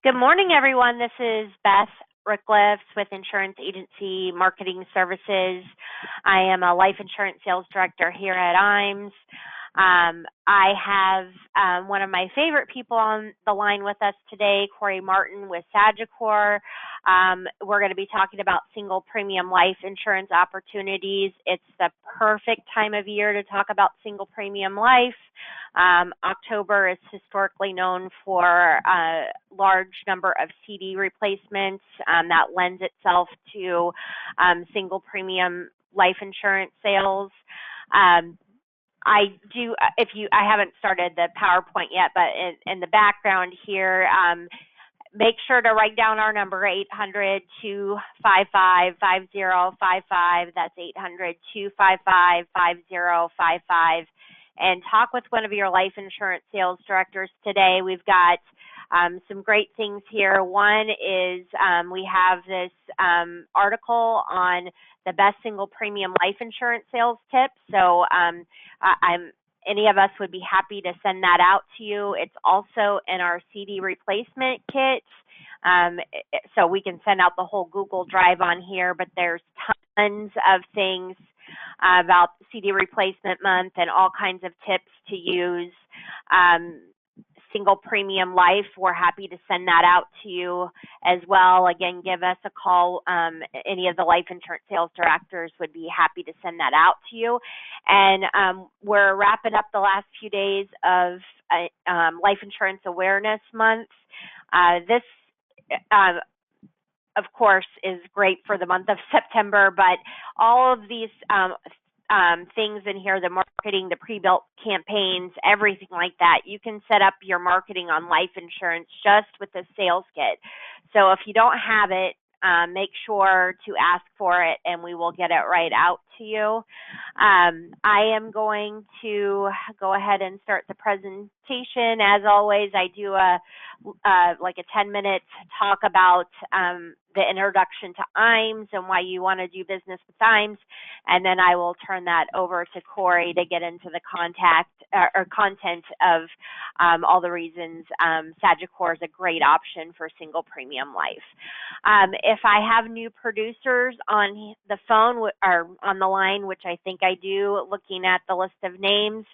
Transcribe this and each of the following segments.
Good morning, everyone. This is Beth Ricklefs with Insurance Agency Marketing Services. I am a life insurance sales director here at IMES. I have one of my favorite people on the line with us today, Corey Martin with Sagicor. We're going to be talking about single premium life insurance opportunities. It's the perfect time of year to talk about single premium life. October is historically known for a large number of CD replacements that lends itself to single premium life insurance sales. I haven't started the PowerPoint yet, but in the background here, make sure to write down our number, 800-255-5055. That's 800-255-5055. And talk with one of your life insurance sales directors today. We've got some great things here. One is we have this article on the best single premium life insurance sales tips. So any of us would be happy to send that out to you. It's also in our CD replacement kit. So we can send out the whole Google Drive on here, but there's tons of things about CD replacement month and all kinds of tips to use. Single premium life, we're happy to send that out to you as well. Again, give us a call. Any of the life insurance sales directors would be happy to send that out to you. And we're wrapping up the last few days of Life Insurance Awareness Month. This of course, is great for the month of September, but all of these things in here, the marketing, the pre-built campaigns, everything like that, you can set up your marketing on life insurance just with the sales kit. So if you don't have it, make sure to ask for it and we will get it right out to you. I am going to go ahead and start the presentation. As always, I do like a 10-minute talk about the introduction to IMES and why you want to do business with IMES, and then I will turn that over to Corey to get into the content of all the reasons Sagicor is a great option for single premium life. If I have new producers on the phone or on the line, which I think I do, looking at the list of names,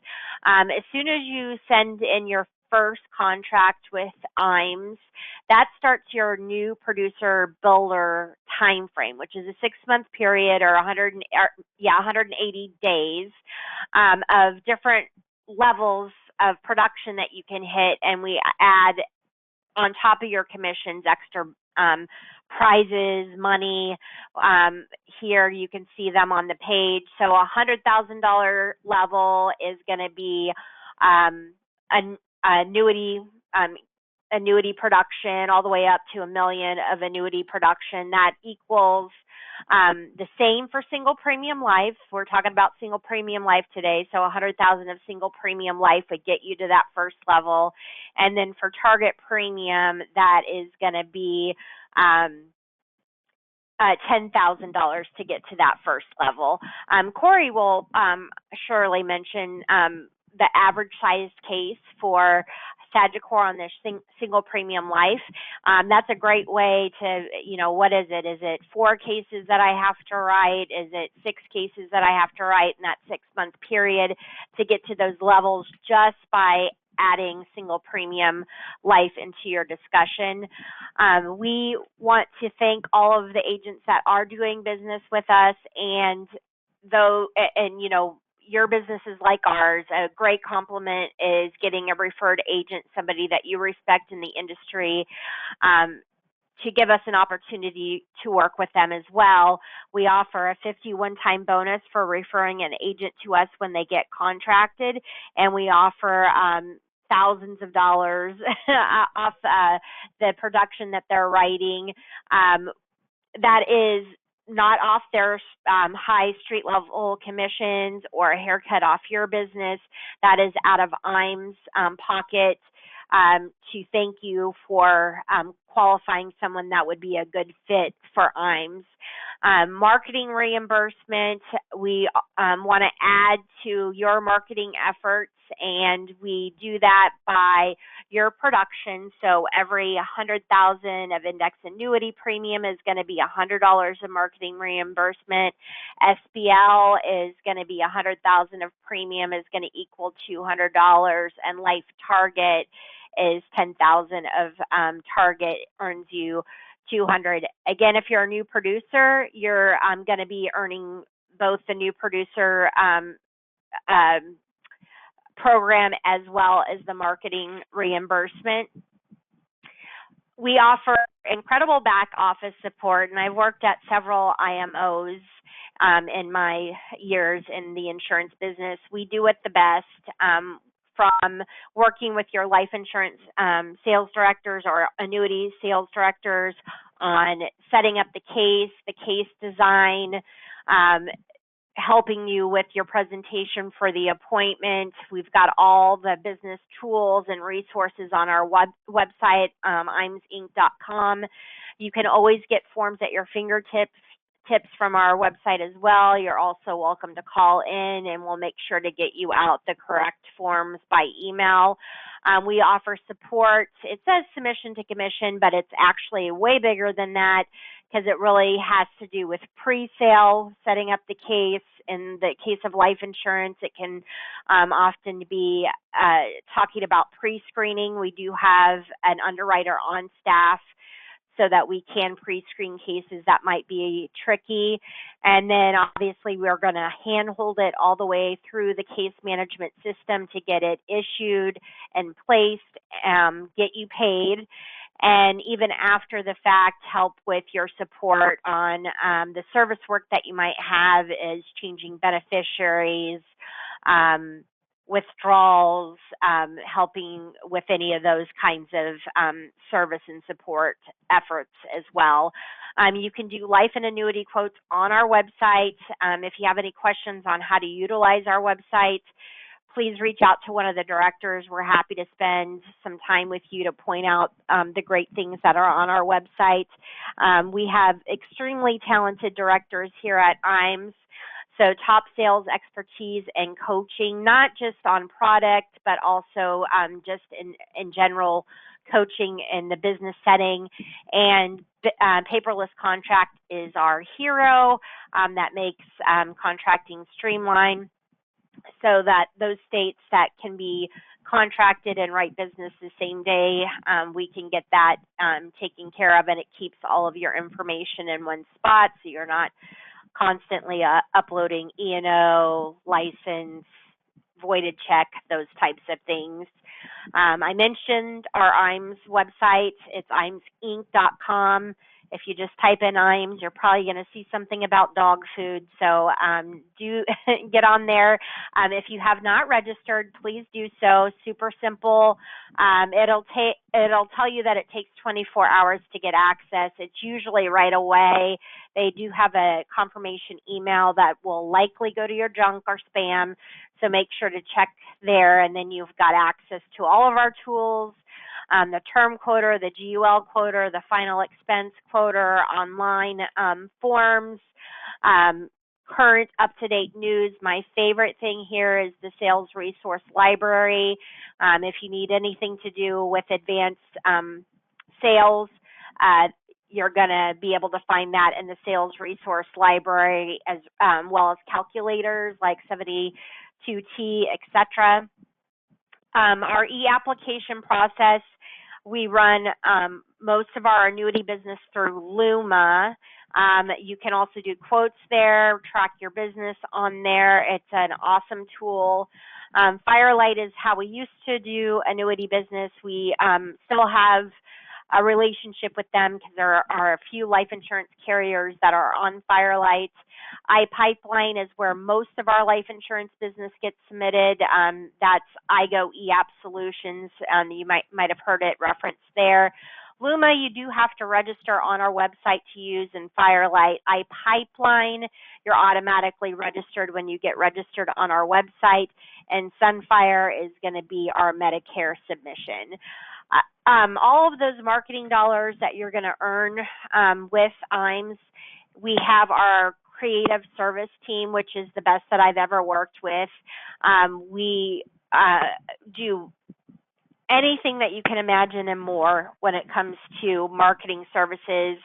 as soon as you send in your first contract with IMES, that starts your new producer builder time frame, which is a 6-month period or 180 days of different levels of production that you can hit, and we add on top of your commissions extra prizes, money. Here you can see them on the page. So $100,000 level is going to be annuity production, all the way up to $1 million of annuity production. That equals the same for single premium life. We're talking about single premium life today, so $100,000 of single premium life would get you to that first level. And then for target premium, that is going to be $10,000 to get to that first level. Corey will surely mention the average sized case for Sagicor on this single premium life. That's a great way to, what is it? Is it 4 cases that I have to write? Is it 6 cases that I have to write in that 6-month period to get to those levels just by adding single premium life into your discussion? We want to thank all of the agents that are doing business with us, and your business is like ours. A great compliment is getting a referred agent, somebody that you respect in the industry, to give us an opportunity to work with them as well. We offer a 50 one-time bonus for referring an agent to us when they get contracted, and we offer thousands of dollars off the production that they're writing. That is not off their high street level commissions or a haircut off your business. That is out of IMES' pocket to thank you for qualifying someone that would be a good fit for IMES. Marketing reimbursement, we want to add to your marketing efforts, and we do that by your production. So every 100,000 of index annuity premium is going to be $100 of marketing reimbursement. SPL is going to be 100,000 of premium is going to equal $200, and life target is 10,000 of target earns you 200. Again, if you're a new producer, you're going to be earning both the new producer program as well as the marketing reimbursement. We offer incredible back office support, and I've worked at several IMOs in my years in the insurance business. We do it the best. From working with your life insurance sales directors or annuity sales directors on setting up the case design, helping you with your presentation for the appointment. We've got all the business tools and resources on our website, imsinc.com. You can always get forms at your fingertips from our website as well. You're also welcome to call in, and we'll make sure to get you out the correct forms by email. We offer support. It says submission to commission, but it's actually way bigger than that, because it really has to do with pre-sale, setting up the case. In the case of life insurance, it can often be talking about pre-screening. We do have an underwriter on staff so that we can pre-screen cases that might be tricky. And then obviously we're going to handhold it all the way through the case management system to get it issued and placed, get you paid, and even after the fact, help with your support on the service work that you might have, is changing beneficiaries, withdrawals, helping with any of those kinds of service and support efforts as well. You can do life and annuity quotes on our website. If you have any questions on how to utilize our website, please reach out to one of the directors. We're happy to spend some time with you to point out the great things that are on our website. We have extremely talented directors here at IMS. So top sales expertise and coaching, not just on product, but also just in general coaching in the business setting. And paperless contract is our hero that makes contracting streamlined, so that those states that can be contracted and write business the same day, we can get that taken care of, and it keeps all of your information in one spot, so you're not constantly uploading E&O, license, voided check, those types of things. I mentioned our IMS website. It's imsinc.com. If you just type in IMS, you're probably going to see something about dog food. So do get on there. If you have not registered, please do so. Super simple. It'll tell you that it takes 24 hours to get access. It's usually right away. They do have a confirmation email that will likely go to your junk or spam. So make sure to check there, and then you've got access to all of our tools. The term quoter, the GUL quoter, the final expense quoter, online forms, current up-to-date news. My favorite thing here is the sales resource library. If you need anything to do with advanced sales, you're going to be able to find that in the sales resource library, as well as calculators like 72T, etc. Our e-application process, we run most of our annuity business through Luma. You can also do quotes there, track your business on there. It's an awesome tool. Firelight is how we used to do annuity business. We still have a relationship with them because there are a few life insurance carriers that are on Firelight. iPipeline is where most of our life insurance business gets submitted. That's IGO eApp Solutions. You might have heard it referenced there. Luma, you do have to register on our website to use in Firelight. iPipeline, you're automatically registered when you get registered on our website. And Sunfire is going to be our Medicare submission. All of those marketing dollars that you're going to earn with IMS, We have our creative service team, which is the best that I've ever worked with. We do anything that you can imagine and more when it comes to marketing services,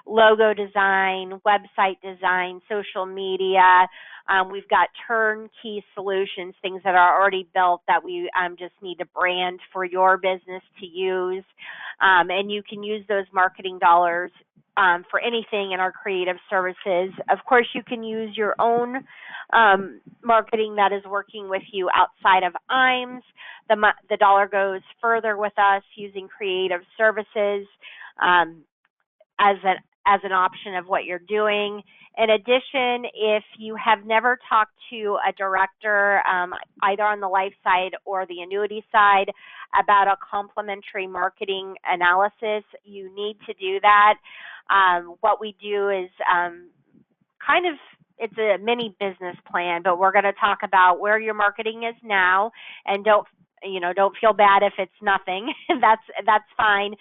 logo design, website design, social media. We've got turnkey solutions, things that are already built that we just need to brand for your business to use. And you can use those marketing dollars for anything in our creative services. Of course, you can use your own marketing that is working with you outside of IMES. The dollar goes further with us using creative services as an option of what you're doing. In addition, if you have never talked to a director, either on the life side or the annuity side, about a complementary marketing analysis, you need to do that. What we do is it's a mini business plan, but we're going to talk about where your marketing is now, and don't feel bad if it's nothing. That's fine.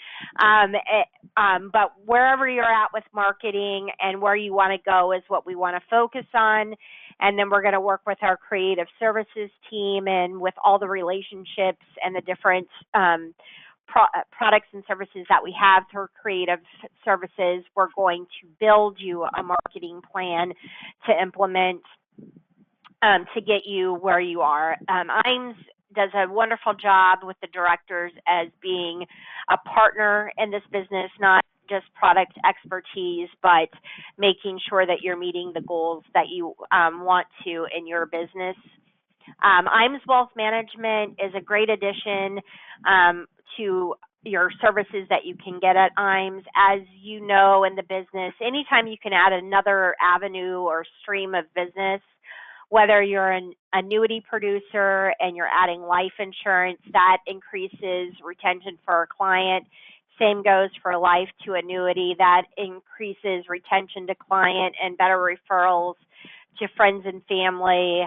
But wherever you're at with marketing and where you want to go is what we want to focus on. And then we're going to work with our creative services team and with all the relationships and the different products and services that we have through creative services. We're going to build you a marketing plan to implement to get you where you are. IMES does a wonderful job with the directors as being a partner in this business, not just product expertise, but making sure that you're meeting the goals that you want to in your business. IMES Wealth Management is a great addition to your services that you can get at IMES. As you know, in the business, anytime you can add another avenue or stream of business, whether you're an annuity producer and you're adding life insurance, that increases retention for a client. Same goes for life to annuity. That increases retention to client and better referrals to friends and family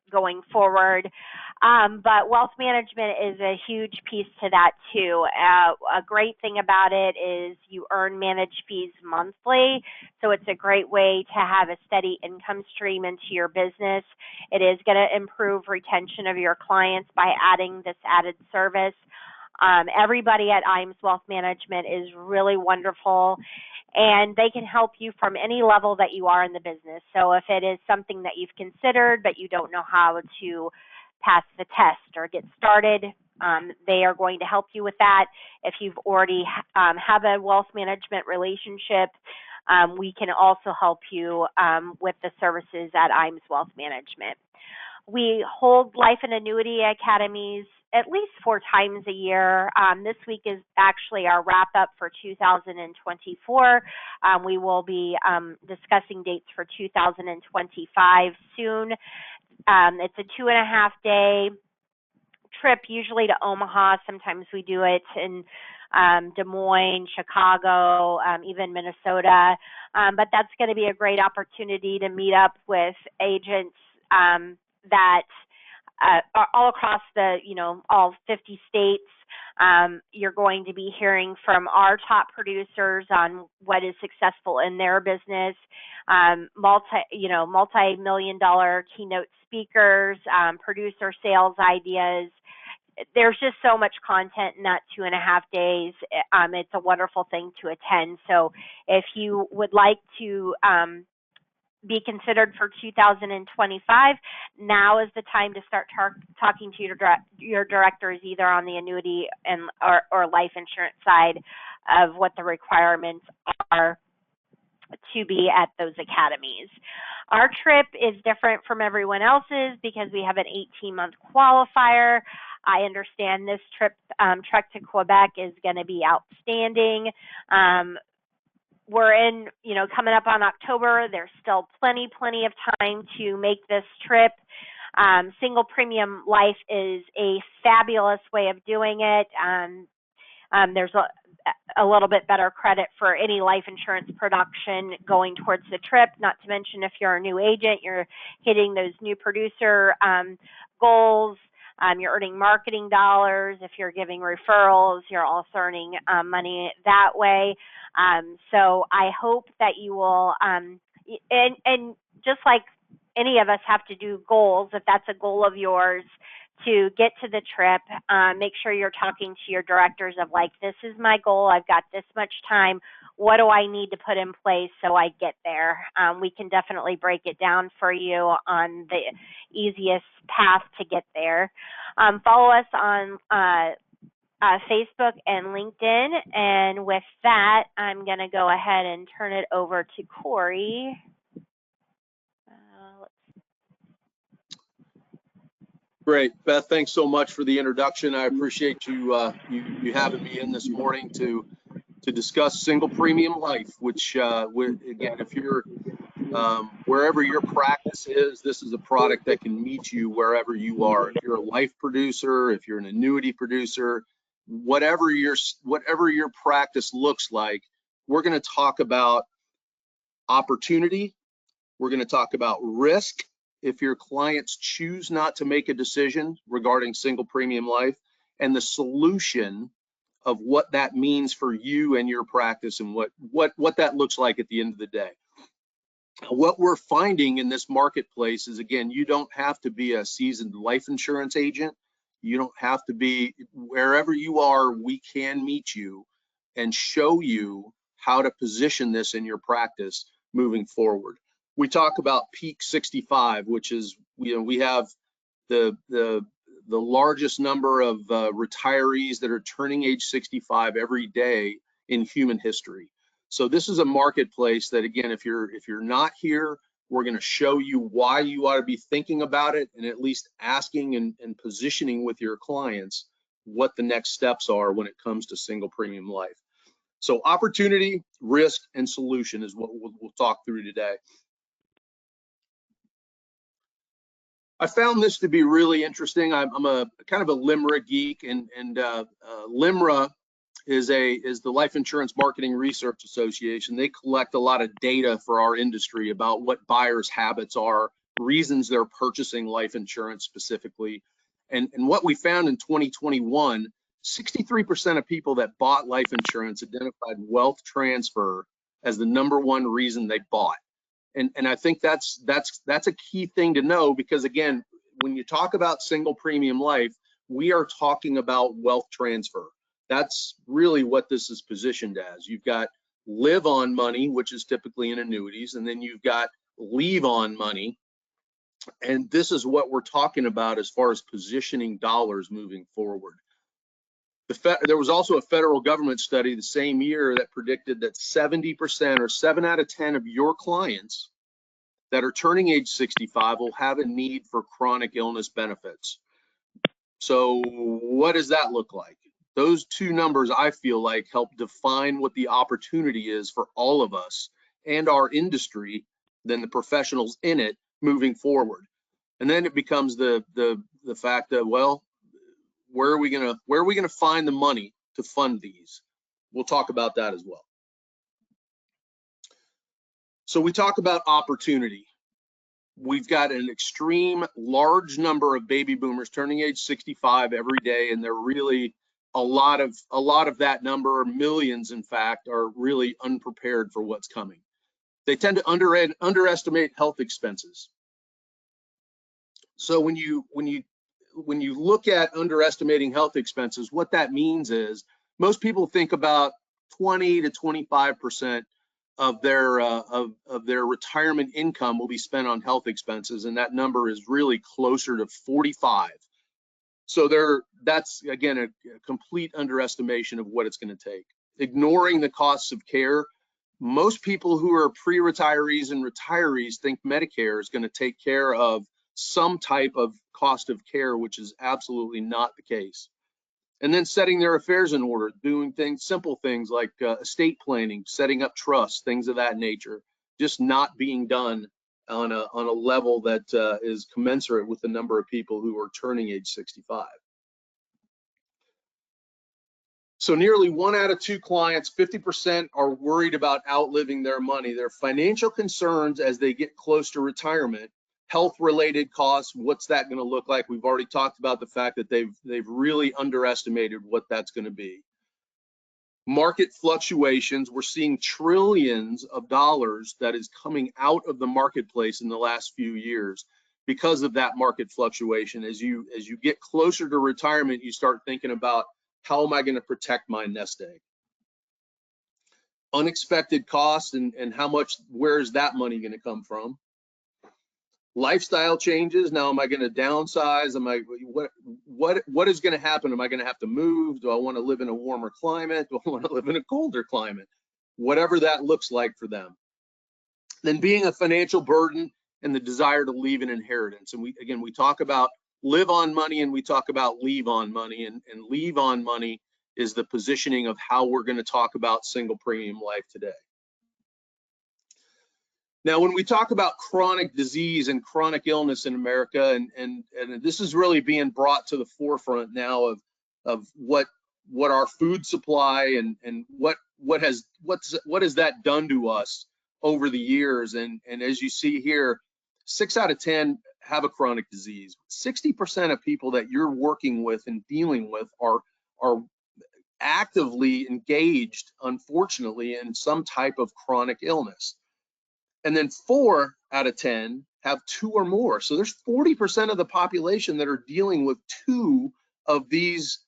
going forward. But wealth management is a huge piece to that too. A great thing about it is you earn managed fees monthly, so it's a great way to have a steady income stream into your business. It is going to improve retention of your clients by adding this added service. Everybody at IMES Wealth Management is really wonderful, and they can help you from any level that you are in the business. So if it is something that you've considered but you don't know how to pass the test or get started, they are going to help you with that. If you've already have a wealth management relationship, we can also help you with the services at IMES Wealth Management. We hold life and annuity academies at least 4 times a year. This week is actually our wrap-up for 2024. We will be discussing dates for 2025 soon. It's a 2.5-day trip, usually to Omaha. Sometimes we do it in Des Moines, Chicago, even Minnesota. But that's going to be a great opportunity to meet up with agents that are all across all 50 states. You're going to be hearing from our top producers on what is successful in their business, multi-million-dollar keynote speakers, producer sales ideas. There's just so much content in that 2.5 days. It's a wonderful thing to attend. So if you would like to be considered for 2025, now is the time to start talking to your directors, either on the annuity or life insurance side, of what the requirements are to be at those academies. Our trip is different from everyone else's because we have an 18-month qualifier. I understand this trek to Quebec is going to be outstanding. We're coming up on October. There's still plenty of time to make this trip. Single premium life is a fabulous way of doing it. There's a little bit better credit for any life insurance production going towards the trip, not to mention if you're a new agent, you're hitting those new producer goals. You're earning marketing dollars. If you're giving referrals, you're also earning money that way. So I hope that you will, and just like any of us have to do goals, if that's a goal of yours to get to the trip, make sure you're talking to your directors of like, this is my goal. I've got this much time. What do I need to put in place so I get there? We can definitely break it down for you on the easiest path to get there. Follow us on Facebook and LinkedIn. And with that, I'm going to go ahead and turn it over to Corey. Great, Beth. Thanks so much for the introduction. I appreciate you you having me in this morning to discuss single premium life. Which, again, if you're wherever your practice is, this is a product that can meet you wherever you are. If you're a life producer, if you're an annuity producer, whatever your practice looks like, we're going to talk about opportunity. We're going to talk about risk if your clients choose not to make a decision regarding single premium life, and the solution of what that means for you and your practice, and what that looks like at the end of the day. What we're finding in this marketplace is, again, you don't have to be a seasoned life insurance agent. You don't have to be, wherever you are, we can meet you and show you how to position this in your practice moving forward. We talk about peak 65, which is, we have the largest number of retirees that are turning age 65 every day in human history. So this is a marketplace that, again, if you're not here, we're going to show you why you ought to be thinking about it, and at least asking and positioning with your clients what the next steps are when it comes to single premium life. So opportunity, risk, and solution is what we'll talk through today. I found this to be really interesting. I'm a kind of a LIMRA geek, and LIMRA is the Life Insurance Marketing Research Association. They collect a lot of data for our industry about what buyers' habits are, reasons they're purchasing life insurance specifically. And what we found in 2021, 63% of people that bought life insurance identified wealth transfer as the #1 reason they bought. And I think that's a key thing to know, because, again, when you talk about single premium life, we are talking about wealth transfer. That's really what this is positioned as. You've got live on money, which is typically in annuities, and then you've got leave on money. And this is what we're talking about as far as positioning dollars moving forward. There was also a federal government study the same year that predicted that 70%, or 7 out of 10 of your clients that are turning age 65 will have a need for chronic illness benefits. So what does that look like? Those two numbers, I feel like, help define what the opportunity is for all of us and our industry, then the professionals in it moving forward. And then it becomes the fact that, well, where are we gonna find the money to fund these? We'll talk about that as well. So we talk about opportunity. We've got an extreme large number of baby boomers turning age 65 every day, and they're really a lot of that number, or millions in fact, are really unprepared for what's coming. They tend to underestimate health expenses. So when you look at underestimating health expenses, what that means is most people think about 20 to 25% of their retirement income will be spent on health expenses, and that number is really closer to 45. So that's, again, a complete underestimation of what it's going to take. Ignoring the costs of care. Most people who are pre-retirees and retirees think Medicare is going to take care of some type of cost of care, which is absolutely not the case. And then setting their affairs in order, doing simple things like estate planning, setting up trusts, things of that nature, just not being done on a level that is commensurate with the number of people who are turning age 65. So nearly 1 out of 2 clients, 50%, are worried about outliving their money. Their financial concerns as they get close to retirement Health-related costs, what's that going to look like? We've already talked about the fact that they've really underestimated what that's going to be. Market fluctuations, we're seeing trillions of dollars that is coming out of the marketplace in the last few years because of that market fluctuation. As you get closer to retirement, you start thinking about, how am I going to protect my nest egg? Unexpected costs and how much, where is that money going to come from? Lifestyle changes. Now, am I going to downsize? What is going to happen? Am I going to have to move? Do I want to live in a warmer climate? Do I want to live in a colder climate? Whatever that looks like for them. Then being a financial burden and the desire to leave an inheritance. And we talk about live on money and we talk about leave on money, and leave on money is the positioning of how we're going to talk about single premium life today. Now, when we talk about chronic disease and chronic illness in America, and this is really being brought to the forefront now of what our food supply and what has that done to us over the years, and as you see here, 6 out of 10 have a chronic disease. 60% of people that you're working with and dealing with are actively engaged, unfortunately, in some type of chronic illness. And then 4 out of 10 have 2 or more. So there's 40% of the population that are dealing with 2 of these: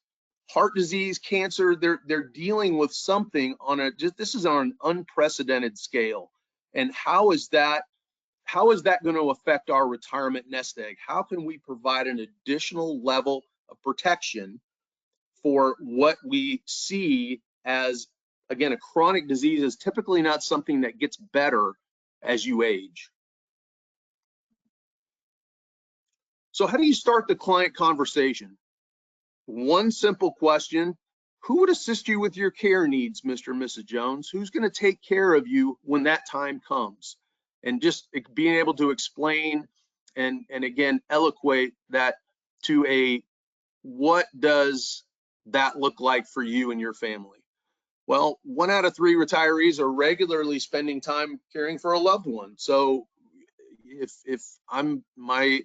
heart disease, cancer. They're dealing with something on this is on an unprecedented scale. And how is that going to affect our retirement nest egg? How can we provide an additional level of protection for what we see as, again, a chronic disease is typically not something that gets better as you age. So how do you start the client conversation? One simple question: who would assist you with your care needs, Mr. and Mrs. Jones? Who's going to take care of you when that time comes? And just being able to explain and again eloquate that to what does that look like for you and your family? Well, 1 out of 3 retirees are regularly spending time caring for a loved one. So if I'm my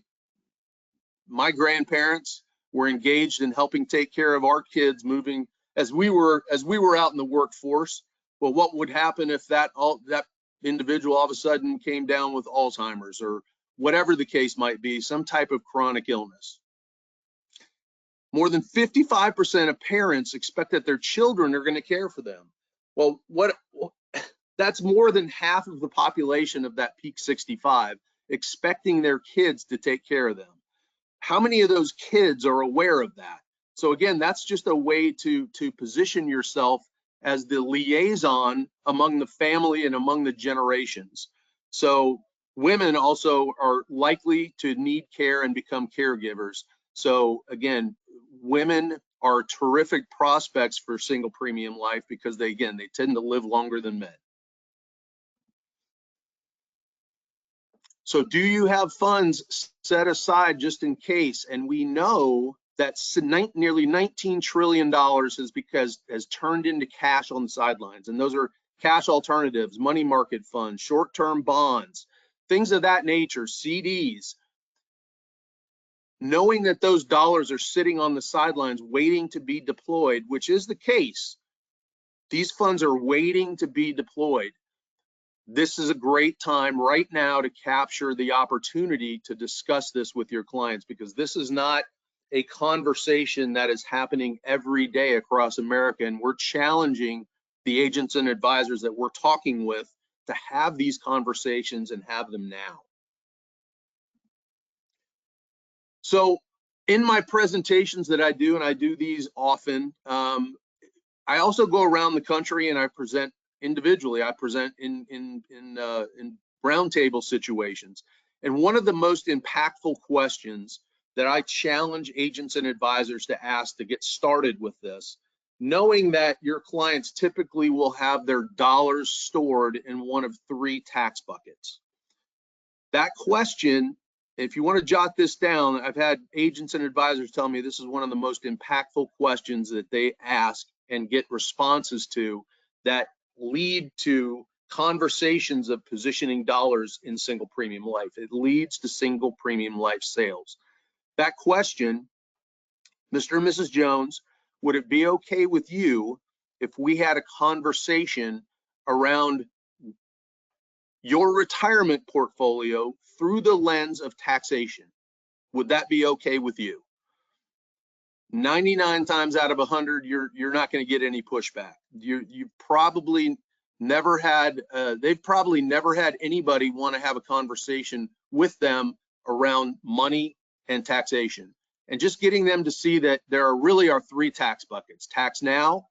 grandparents were engaged in helping take care of our kids moving as we were out in the workforce, well, what would happen if that individual all of a sudden came down with Alzheimer's or whatever the case might be, some type of chronic illness? More than 55% of parents expect that their children are going to care for them. Well, that's more than half of the population of that peak 65 expecting their kids to take care of them. How many of those kids are aware of that? So again, that's just a way to position yourself as the liaison among the family and among the generations. So women also are likely to need care and become caregivers. So again, women are terrific prospects for single premium life because they tend to live longer than men. So do you have funds set aside just in case? And we know that nearly $19 trillion has turned into cash on the sidelines. And those are cash alternatives, money market funds, short-term bonds, things of that nature, CDs. Knowing that those dollars are sitting on the sidelines waiting to be deployed, which is the case, these funds are waiting to be deployed. This is a great time right now to capture the opportunity to discuss this with your clients, because this is not a conversation that is happening every day across America, and we're challenging the agents and advisors that we're talking with to have these conversations and have them now. So in my presentations that I do, and I do these often, I also go around the country and I present individually. I present in roundtable situations. And one of the most impactful questions that I challenge agents and advisors to ask to get started with this, knowing that your clients typically will have their dollars stored in one of 3 tax buckets. That question, if you want to jot this down, I've had agents and advisors tell me this is one of the most impactful questions that they ask and get responses to that lead to conversations of positioning dollars in single premium life. It leads to single premium life sales. That question, Mr. and Mrs. Jones, would it be okay with you if we had a conversation around your retirement portfolio through the lens of taxation? Would that be okay with you? 99 times out of 100, you're not going to get any pushback. You've probably never had, they've probably never had anybody want to have a conversation with them around money and taxation. And just getting them to see that there really are three tax buckets: tax now,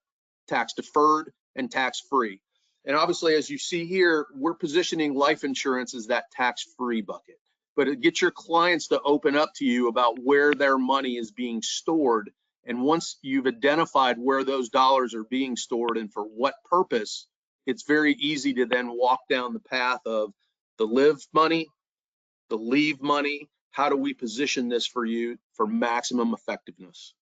tax deferred, and tax free. And obviously, as you see here, we're positioning life insurance as that tax free bucket. But it gets your clients to open up to you about where their money is being stored. And once you've identified where those dollars are being stored and for what purpose, it's very easy to then walk down the path of the live money, the leave money. How do we position this for you for maximum effectiveness?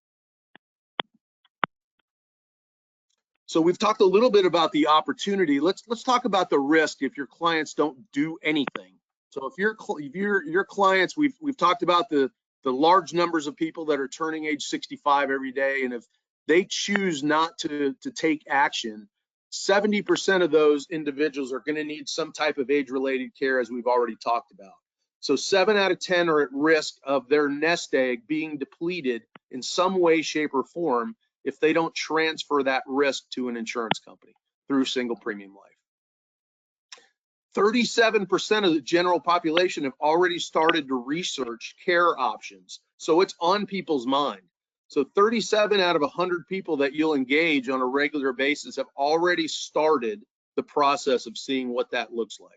So we've talked a little bit about the opportunity. Let's talk about the risk if your clients don't do anything. So if your clients, we've talked about the large numbers of people that are turning age 65 every day, and if they choose not to take action, 70% of those individuals are going to need some type of age-related care, as we've already talked about. So 7 out of 10 are at risk of their nest egg being depleted in some way, shape, or form if they don't transfer that risk to an insurance company through single premium life. 37% of the general population have already started to research care options. So it's on people's mind. So 37 out of 100 people that you'll engage on a regular basis have already started the process of seeing what that looks like.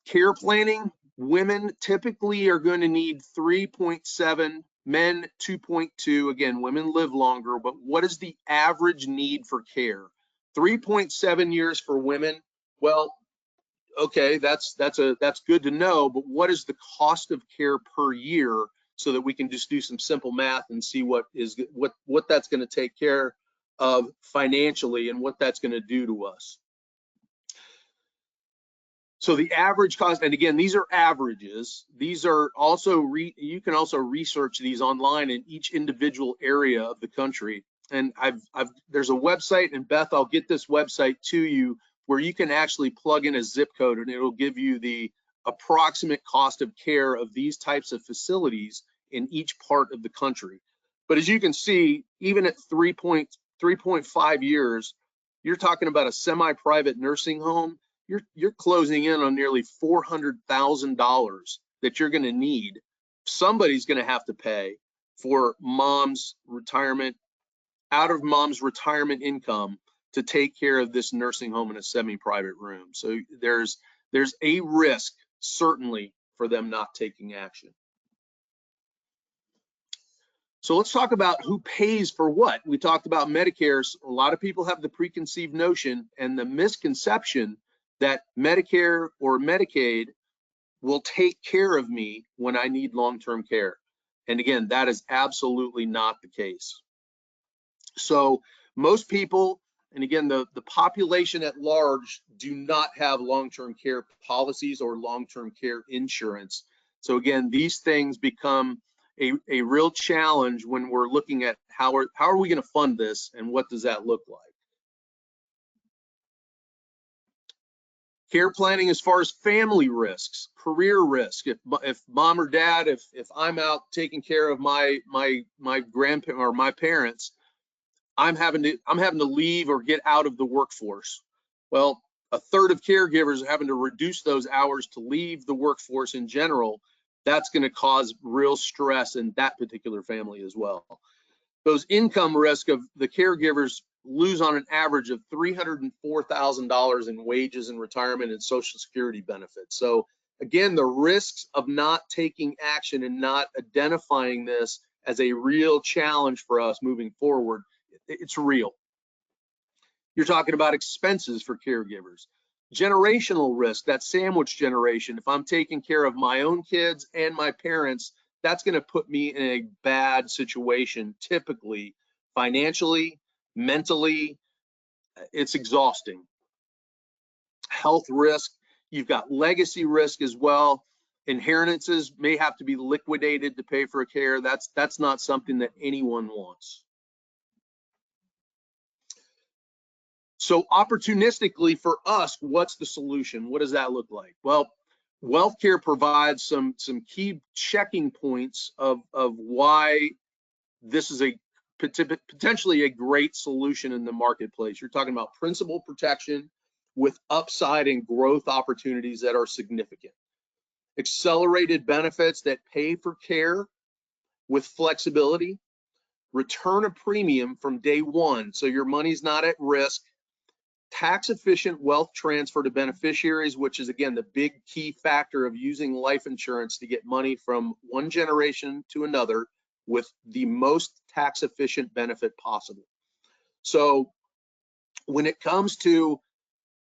Care planning, women typically are going to need 3.7, men 2.2. Again, women live longer, but what is the average need for care? 3.7 years for women. Well, okay, that's good to know, but what is the cost of care per year so that we can just do some simple math and see what that's going to take care of financially and what that's going to do to us. So the average cost, and again, these are averages. These are also, you can also research these online in each individual area of the country. And there's a website, and Beth, I'll get this website to you, where you can actually plug in a zip code and it'll give you the approximate cost of care of these types of facilities in each part of the country. But as you can see, even at 3.5 years, you're talking about a semi-private nursing home. You're closing in on nearly $400,000 that you're going to need. Somebody's going to have to pay for mom's retirement, out of mom's retirement income, to take care of this nursing home in a semi-private room. So there's a risk, certainly, for them not taking action. So let's talk about who pays for what. We talked about Medicare. A lot of people have the preconceived notion and the misconception that Medicare or Medicaid will take care of me when I need long-term care. And again, that is absolutely not the case. So most people, and again, the population at large, do not have long-term care policies or long-term care insurance. So again, these things become a real challenge when we're looking at how are we going to fund this and what does that look like. Care planning as far as family risks, career risk. If mom or dad, if I'm out taking care of my grandparent or my parents, I'm having to leave or get out of the workforce. Well, a third of caregivers are having to reduce those hours to leave the workforce in general. That's going to cause real stress in that particular family as well. Those income risk of the caregivers lose on an average of $304,000 in wages and retirement and Social Security benefits. So again, the risks of not taking action and not identifying this as a real challenge for us moving forward, it's real. You're talking about expenses for caregivers. Generational risk, that sandwich generation. If I'm taking care of my own kids and my parents, that's going to put me in a bad situation, typically financially, mentally, it's exhausting. Health risk, you've got legacy risk as well. Inheritances may have to be liquidated to pay for care. That's not something that anyone wants. So opportunistically for us, what's the solution? What does that look like? Well, WealthCare provides some key checking points of why this is a potentially a great solution in the marketplace. You're talking about principal protection with upside and growth opportunities that are significant. Accelerated benefits that pay for care with flexibility. Return a premium from day one, so your money's not at risk. Tax efficient wealth transfer to beneficiaries, which is again the big key factor of using life insurance to get money from one generation to another with the most tax efficient benefit possible. So when it comes to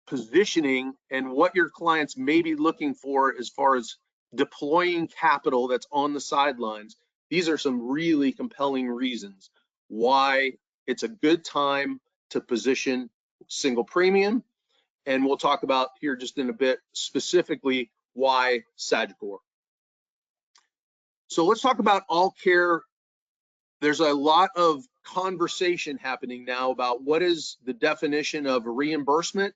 positioning and what your clients may be looking for as far as deploying capital that's on the sidelines, these are some really compelling reasons why it's a good time to position single premium. And we'll talk about here just in a bit specifically why Sagicor. So let's talk about all care. There's a lot of conversation happening now about what is the definition of a reimbursement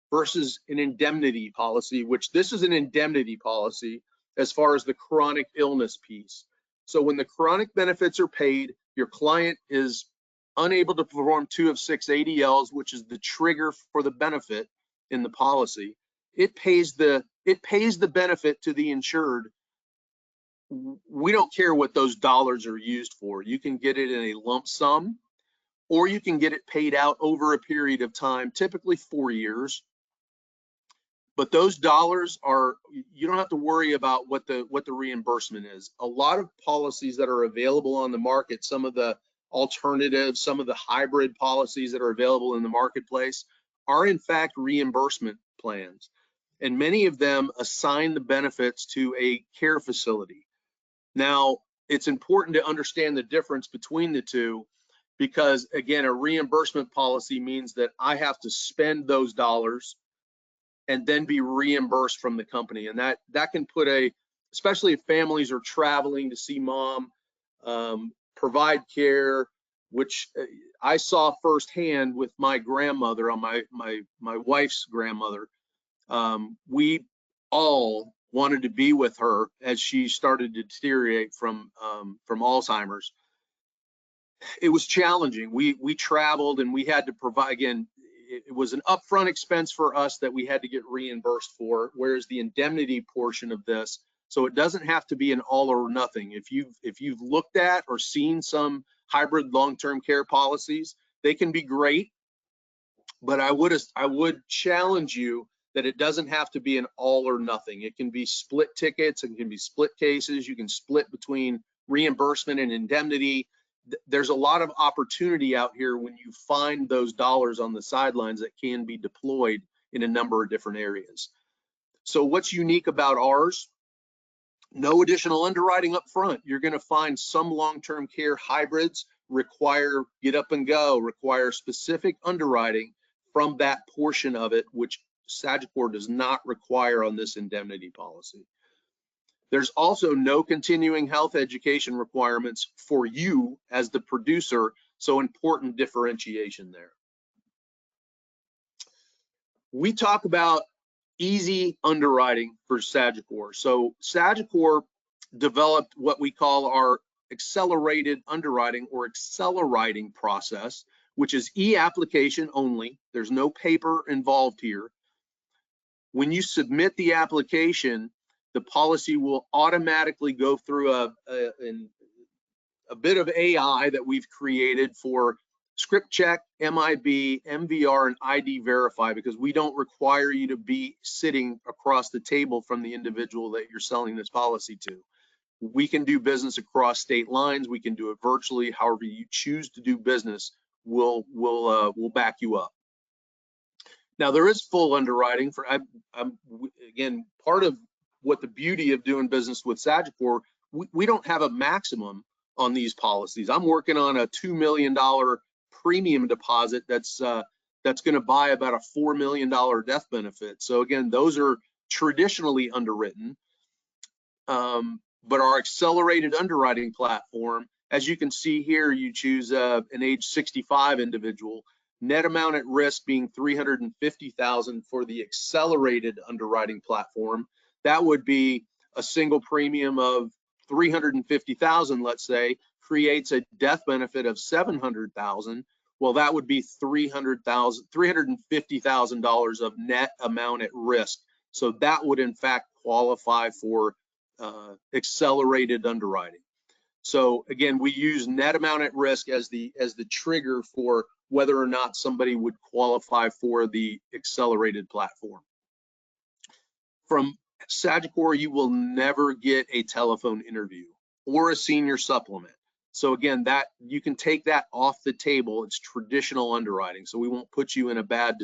versus an indemnity policy, which this is an indemnity policy as far as the chronic illness piece. So when the chronic benefits are paid, your client is unable to perform 2 of 6 ADLs, which is the trigger for the benefit in the policy. It pays the benefit to the insured. We don't care what those dollars are used for. You can get it in a lump sum, or you can get it paid out over a period of time, typically 4 years. But those dollars are, you don't have to worry about what the reimbursement is. A lot of policies that are available on the market, some of the alternatives, some of the hybrid policies that are available in the marketplace are in fact reimbursement plans. And many of them assign the benefits to a care facility. Now, it's important to understand the difference between the two, because again, a reimbursement policy means that I have to spend those dollars and then be reimbursed from the company. And that can put especially if families are traveling to see mom, provide care, which I saw firsthand with my grandmother, on my wife's grandmother. We all wanted to be with her as she started to deteriorate from Alzheimer's. It was challenging. We traveled and we had to provide, again, it was an upfront expense for us that we had to get reimbursed for, whereas the indemnity portion of this, so it doesn't have to be an all or nothing. If you've looked at or seen some hybrid long-term care policies, they can be great, but I would challenge you that it doesn't have to be an all or nothing. It can be split tickets, it can be split cases. You can split between reimbursement and indemnity. There's a lot of opportunity out here when you find those dollars on the sidelines that can be deployed in a number of different areas. So what's unique about ours? No additional underwriting up front. You're going to find some long-term care hybrids require get up and go, require specific underwriting from that portion of it, which Sagicor does not require on this indemnity policy. There's also no continuing health education requirements for you as the producer, so important differentiation there. We talk about easy underwriting for Sagicor. So Sagicor developed what we call our accelerated underwriting or accelerating process, which is e-application only. There's no paper involved here. When you submit the application, the policy will automatically go through a bit of AI that we've created for script check, MIB, MVR, and ID verify, because we don't require you to be sitting across the table from the individual that you're selling this policy to. We can do business across state lines. We can do it virtually. However you choose to do business, we'll back you up. Now, there is full underwriting for, again, part of what the beauty of doing business with Sagicor, we don't have a maximum on these policies. I'm working on a $2 million premium deposit that's that's going to buy about a $4 million death benefit. So again, those are traditionally underwritten. But our accelerated underwriting platform, as you can see here, you choose an age 65 individual, net amount at risk being $350,000 for the accelerated underwriting platform. That would be a single premium of $350,000, let's say, creates a death benefit of $700,000. Well, that would be $350,000 of net amount at risk. So that would in fact qualify for accelerated underwriting. So again, we use net amount at risk as the trigger for whether or not somebody would qualify for the accelerated platform. From Sagicor, you will never get a telephone interview or a senior supplement. So again, that you can take that off the table. It's traditional underwriting. So we won't put you in a bad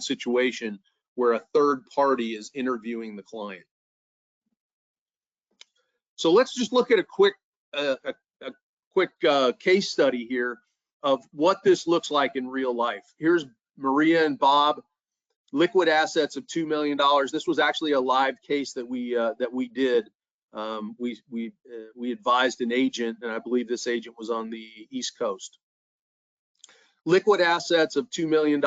situation where a third party is interviewing the client. So let's just look at a quick case study here of what this looks like in real life. Here's Maria and Bob, liquid assets of $2 million. This was actually a live case that we did. We advised an agent, and I believe this agent was on the East Coast. Liquid assets of $2 million,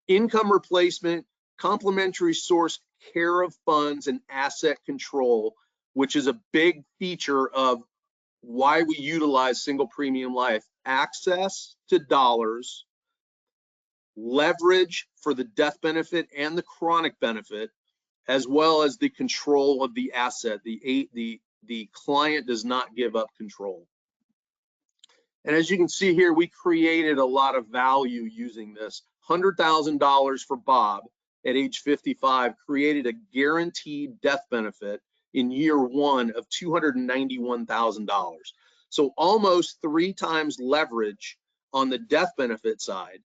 income replacement, complementary source, care of funds, and asset control, which is a big feature of why we utilize single premium life. Access to dollars, leverage for the death benefit and the chronic benefit, as well as the control of the asset. The client does not give up control. And as you can see here, we created a lot of value using this. $100,000 for Bob at age 55 created a guaranteed death benefit in year one of $291,000. So almost 3 times leverage on the death benefit side.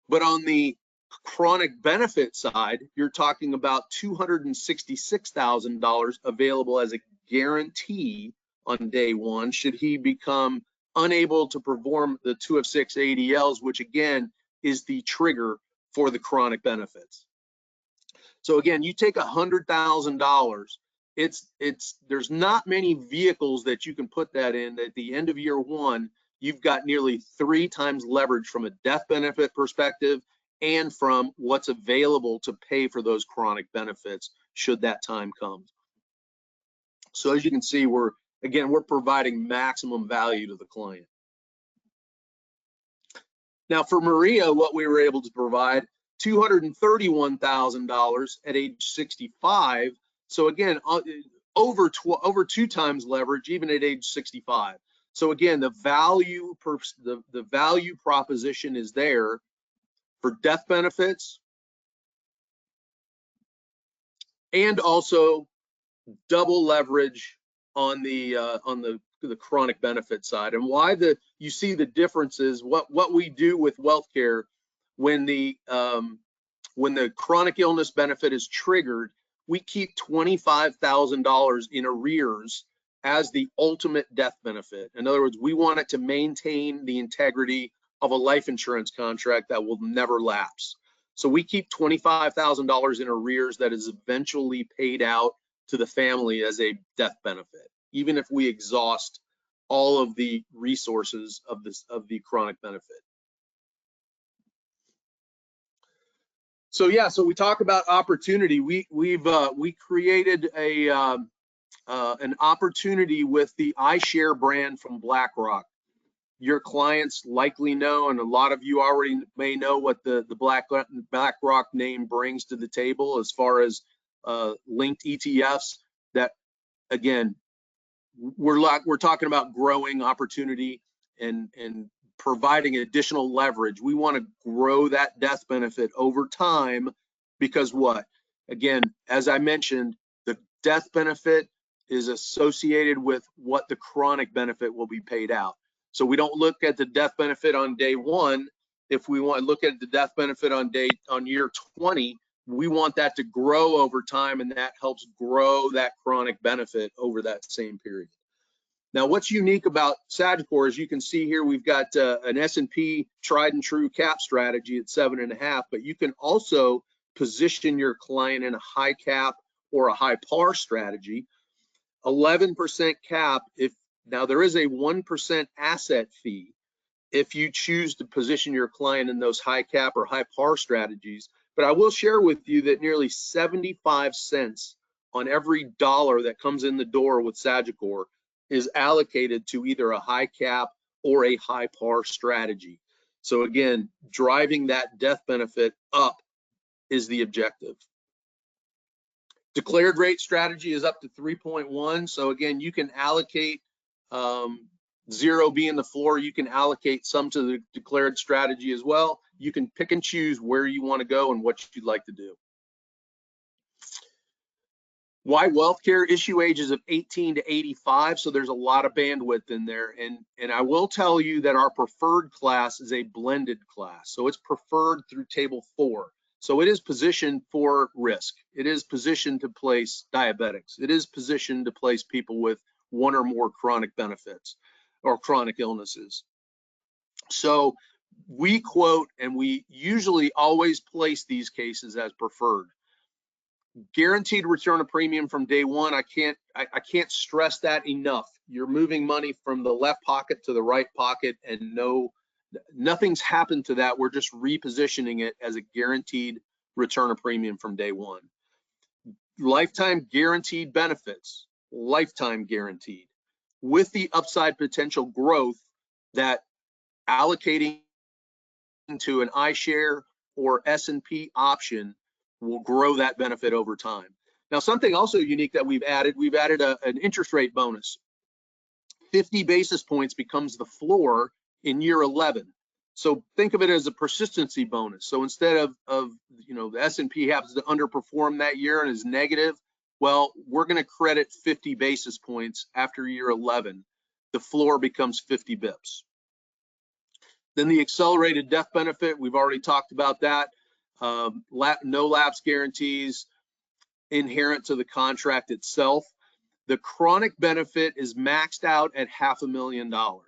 But on the chronic benefit side, you're talking about $266,000 available as a guarantee on day one should he become unable to perform the 2 of 6 ADLs, which again is the trigger for the chronic benefits. So again, you take $100,000. There's not many vehicles that you can put that in. At the end of year one, you've got nearly 3 times leverage from a death benefit perspective and from what's available to pay for those chronic benefits should that time come. So as you can see, we're providing maximum value to the client. Now for Maria, what we were able to provide, $231,000 at age 65. So again, over 2 times leverage, even at age 65. So again, the value proposition is there for death benefits and also double leverage on the chronic benefit side. And why you see the differences, what we do with wealth care when the chronic illness benefit is triggered, we keep $25,000 in arrears as the ultimate death benefit. In other words, we want it to maintain the integrity of a life insurance contract that will never lapse. So we keep $25,000 in arrears that is eventually paid out to the family as a death benefit, even if we exhaust all of the resources of the chronic benefit. So yeah, so we talk about opportunity. We created an opportunity with the iShare brand from BlackRock. Your clients likely know, and a lot of you already may know what the BlackRock name brings to the table as far as linked ETFs. That again, we're talking about growing opportunity and providing additional leverage. We want to grow that death benefit over time because what? Again, as I mentioned, the death benefit is associated with what the chronic benefit will be paid out. So we don't look at the death benefit on day one. If we want to look at the death benefit on year 20, we want that to grow over time, and that helps grow that chronic benefit over that same period. Now, what's unique about Sagicor, as you can see here, we've got an S&P tried and true cap strategy at 7.5, but you can also position your client in a high cap or a high par strategy. 11% cap. Now there is a 1% asset fee if you choose to position your client in those high cap or high par strategies. But I will share with you that nearly 75 cents on every dollar that comes in the door with Sagicor is allocated to either a high cap or a high par strategy. So again, driving that death benefit up is the objective. Declared rate strategy is up to 3.1. So again, you can allocate, 0 being the floor, you can allocate some to the declared strategy as well. You can pick and choose where you want to go and what you'd like to do. Why wealth care? Issue ages of 18 to 85, so there's a lot of bandwidth in there. And I will tell you that our preferred class is a blended class. So it's preferred through table 4. So it is positioned for risk. It is positioned to place diabetics. It is positioned to place people with one or more chronic benefits or chronic illnesses. So we quote, and we usually always place these cases as preferred. Guaranteed return of premium from day one. I can't stress that enough. You're moving money from the left pocket to the right pocket, and nothing's happened to that. We're just repositioning it as a guaranteed return of premium from day one. Lifetime guaranteed benefits, lifetime guaranteed, with the upside potential growth that allocating to an iShare or S&P option will grow that benefit over time. Now, something also unique that we've added an interest rate bonus. 50 basis points becomes the floor in year 11. So think of it as a persistency bonus. So instead of the S&P happens to underperform that year and is negative, well, we're going to credit 50 basis points after year 11. The floor becomes 50 bips. Then the accelerated death benefit, we've already talked about that. No lapse guarantees inherent to the contract itself. The chronic benefit is maxed out at $500,000.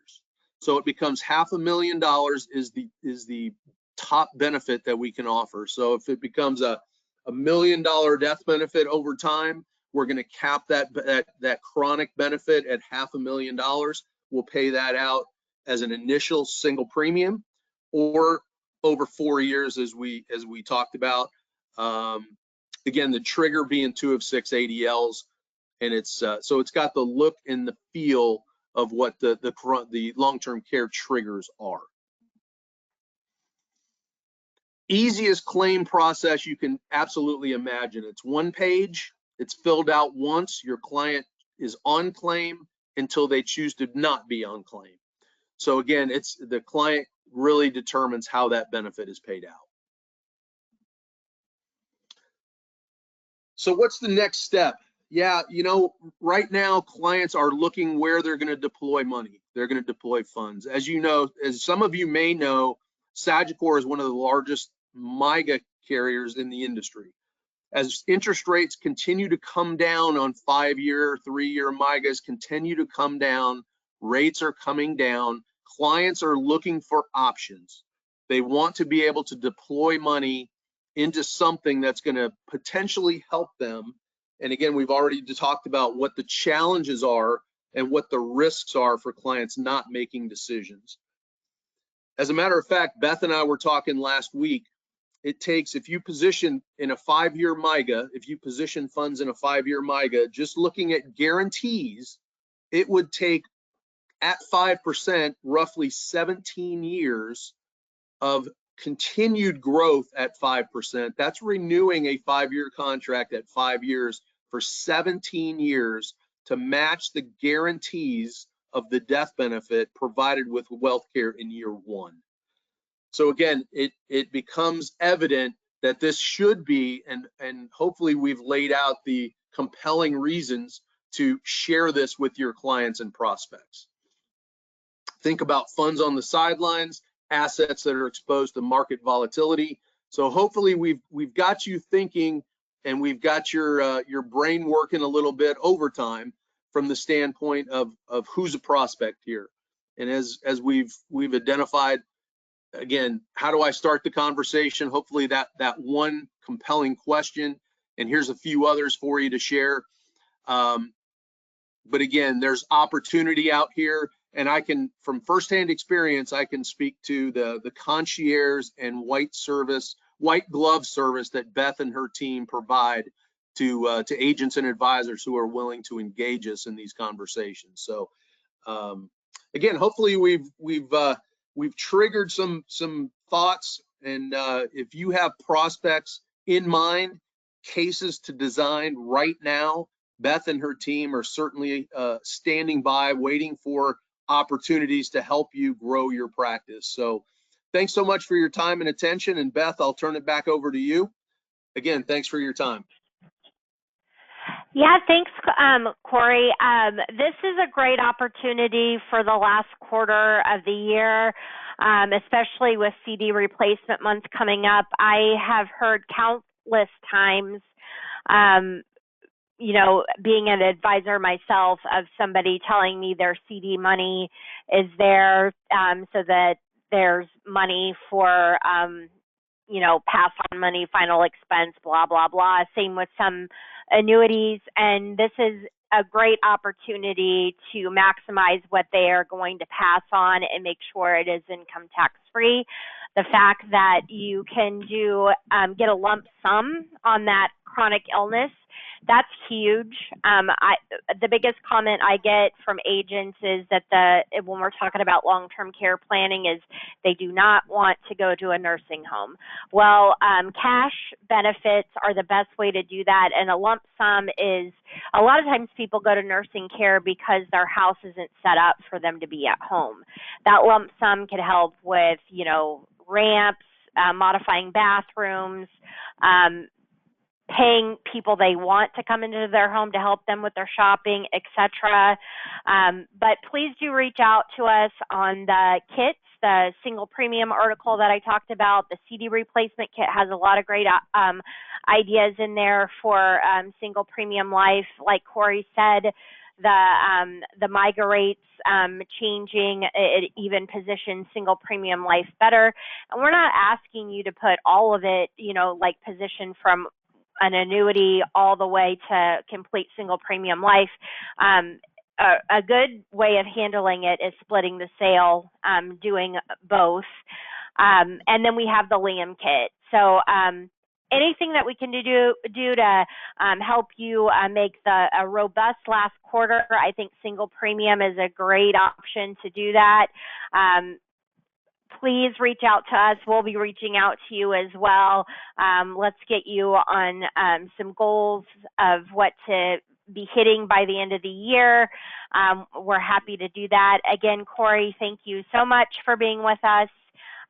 So it becomes $500,000 is the top benefit that we can offer. So if it becomes a $1 million death benefit over time, we're going to cap that chronic benefit at $500,000. We'll pay that out as an initial single premium or over 4 years, as we talked about. Again, the trigger being 2 of 6 ADLs, and it's so it's got the look and the feel of what the long-term care triggers are. Easiest claim process you can absolutely imagine. It's one page. It's filled out once. Your client is on claim until they choose to not be on claim. So again, it's the client really determines how that benefit is paid out. So what's the next step? Yeah, right now clients are looking where they're going to deploy money. They're going to deploy funds. As you know, as some of you may know, Sagicor is one of the largest MYGA carriers in the industry. As interest rates continue to come down on 5-year, 3-year MYGAs continue to come down, rates are coming down, clients are looking for options. They want to be able to deploy money into something that's going to potentially help them. And again, we've already talked about what the challenges are and what the risks are for clients not making decisions. As a matter of fact, Beth and I were talking last week. It takes, if you position in a 5-year MYGA, if you position funds in a 5-year MYGA, just looking at guarantees, it would take at 5% roughly 17 years of continued growth at 5%. That's renewing a 5-year contract at 5 years for 17 years to match the guarantees of the death benefit provided with wealth care in year 1. So again, it becomes evident that this should be, and hopefully we've laid out the compelling reasons to share this with your clients and prospects. Think about funds on the sidelines, assets that are exposed to market volatility. So hopefully we've got you thinking, and we've got your brain working a little bit overtime from the standpoint of who's a prospect here. And as we've identified, again, how do I start the conversation? Hopefully that one compelling question, and here's a few others for you to share. But again, there's opportunity out here, and I can, from firsthand experience, I can speak to the concierge and white glove service that Beth and her team provide to agents and advisors who are willing to engage us in these conversations. So again, hopefully we've triggered some thoughts, and if you have prospects in mind, cases to design right now, Beth and her team are certainly standing by, waiting for opportunities to help you grow your practice. So thanks so much for your time and attention. And Beth, I'll turn it back over to you. Again, thanks for your time. Yeah, thanks, Corey. This is a great opportunity for the last quarter of the year, especially with CD replacement month coming up. I have heard countless times, you know, being an advisor myself, of somebody telling me their CD money is there so that there's money for, you know, pass on money, final expense, blah, blah, blah. Same with some annuities. And this is a great opportunity to maximize what they are going to pass on and make sure it is income tax free. The fact that you can get a lump sum on that chronic illness, that's huge. The biggest comment I get from agents is that when we're talking about long-term care planning, is they do not want to go to a nursing home. Well, cash benefits are the best way to do that, and a lump sum is, a lot of times people go to nursing care because their house isn't set up for them to be at home. That lump sum could help with, you know, ramps, modifying bathrooms, paying people they want to come into their home to help them with their shopping, etc. But please do reach out to us on the kits, the single premium article that I talked about. The CD replacement kit has a lot of great ideas in there for single premium life. Like Corey said, the MIGA rates changing, it even positions single premium life better. And we're not asking you to put all of it, you know, like position from an annuity all the way to complete single premium life. A good way of handling it is splitting the sale, doing both. And then we have the Liam kit. So anything that we can do to help you make a robust last quarter, I think single premium is a great option to do that. Please reach out to us. We'll be reaching out to you as well. Let's get you on some goals of what to be hitting by the end of the year. We're happy to do that. Again, Corey, thank you so much for being with us.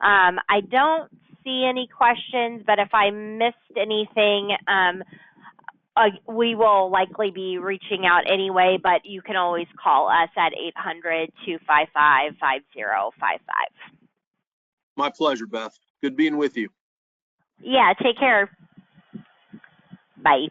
I don't see any questions, but if I missed anything, we will likely be reaching out anyway, but you can always call us at 800-255-5055. My pleasure, Beth. Good being with you. Yeah, take care. Bye.